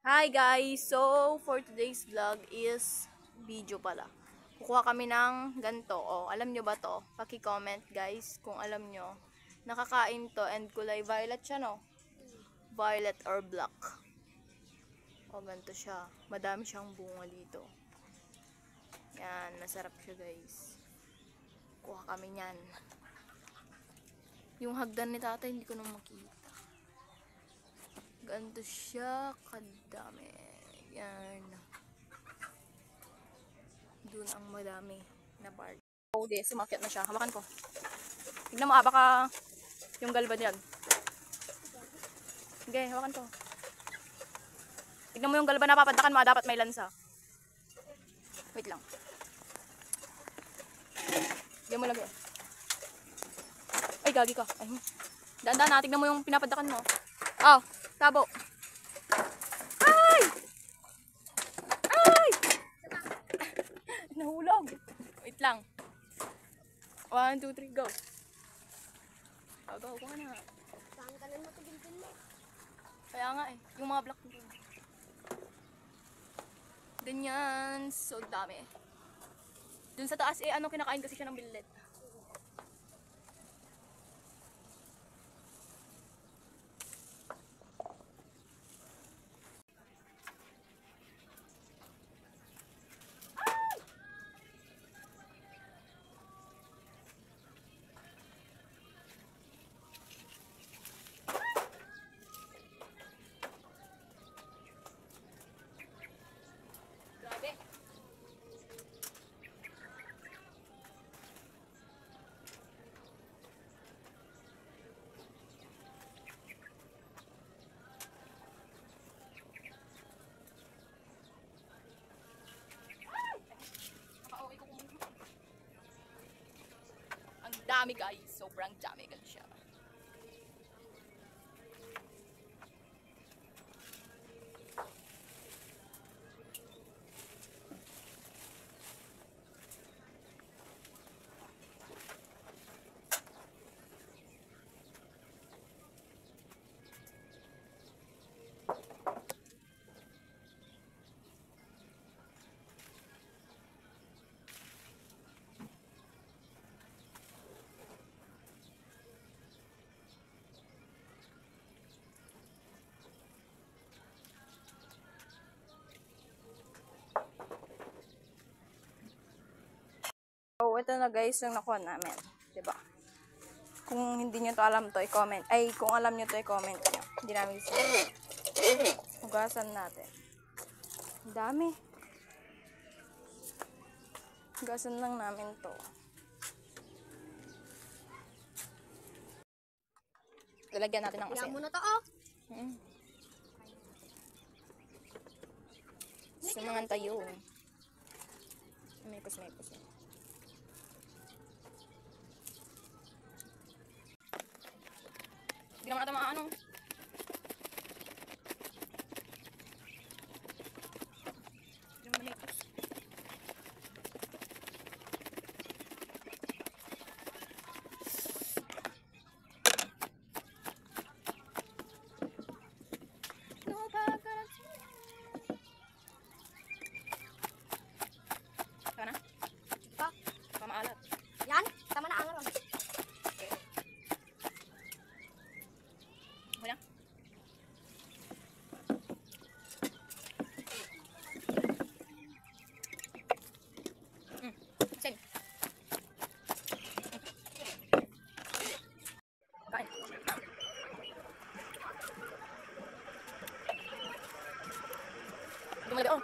Hi guys! So, for today's vlog is video pala. Kukuha kami ng ganito. Oh, alam nyo ba to? Paki-comment guys kung alam nyo. Nakakain to and kulay violet siya, no? Violet or black. Oh, ganito siya. Madami siyang bunga dito. Yan, masarap siya guys. Kuha kami niyan. Yung hagdan ni tatay hindi ko na makita. Ganito siya kadami. Yan. Doon ang madami na part. Oh, di, sumakit na siya. Hawakan ko. Tignan mo, baka yung galba niyan. Okay, hawakan ko. Tignan mo yung galba na papantakan mo, dapat may lansa. Wait lang. Diyan mo lagay. Ay, gagi ka. Ay, daan-daan na, tignan mo yung pinapantakan mo. Oh, tabo. Ay! Ay! Nahulog. Wait lang. 1, 2, 3, go. Oh, go ka na. Tanggalan mo ito bilbil mo. Kaya nga eh, yung mga black dito. Ganyan, so dami. Dun sa taas eh, ano kinakain kasi siya ng billet. Grabe. Nakauwi ko kung ang dami guys, sobrang dami ganun siya. So, ito na guys yung nakuha namin. Diba? Kung hindi nyo to alam to, i-comment. Ay, kung alam nyo to, i-comment nyo. Hindi namin gusto. Hugasan natin. Ang dami. Hugasan lang namin to. Lalagyan natin ng asin. Kaya mo na to, oh. Sumangan tayo. Mekos-mekos. Hindi naman natin maano. Hindi naman mekos. No, pagkakas. Tama na? Pa. Pamaalat. Yan, tama na angar. Okay na? Asin. Kain. Dumalagay, oh.